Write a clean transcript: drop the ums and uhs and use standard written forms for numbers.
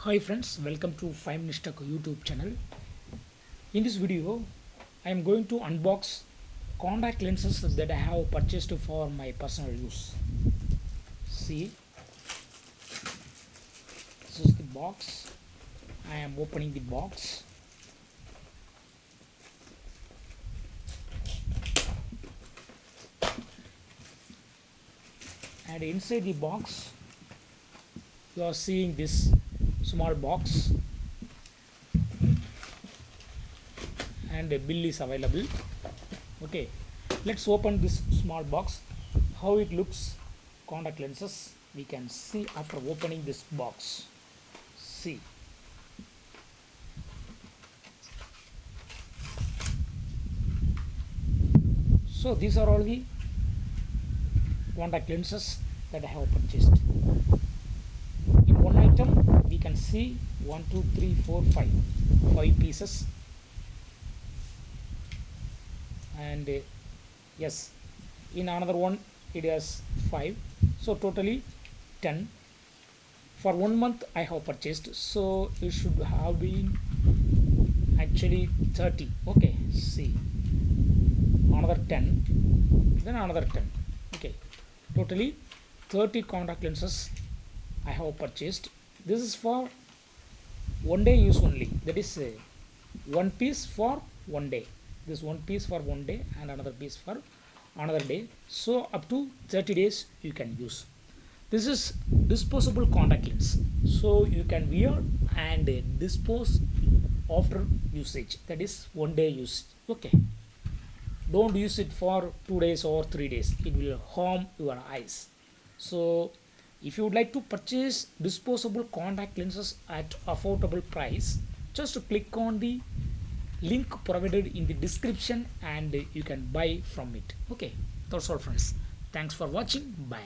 Hi friends, welcome to 5 Minutes Tech YouTube channel. In this video, I am going to unbox contact lenses that I have purchased for my personal use. See, this is the box. I am opening the box. And inside the box, you are seeing this small box and a bill is available. Okay, let's open this small box. How it looks, contact lenses, we can see after opening this box. See, so these are all the contact lenses that I have purchased. In one item we can see 1 2 3 4 5 pieces, and yes, in another one it has 5, so totally 10. For 1 month I have purchased, so it should have been actually 30. Okay, see, another 10, then another 10. Okay, totally 30 contact lenses I have purchased. This is for 1 day use only, that is one piece for 1 day. This one piece for 1 day and another piece for another day, so up to 30 days you can use. This is disposable contact lens, so you can wear and dispose after usage, that is 1 day use. Okay, don't use it for 2 days or 3 days, it will harm your eyes. So if you would like to purchase disposable contact lenses at affordable price, just click on the link provided in the description and you can buy from it. Okay, that's all friends, thanks for watching, bye.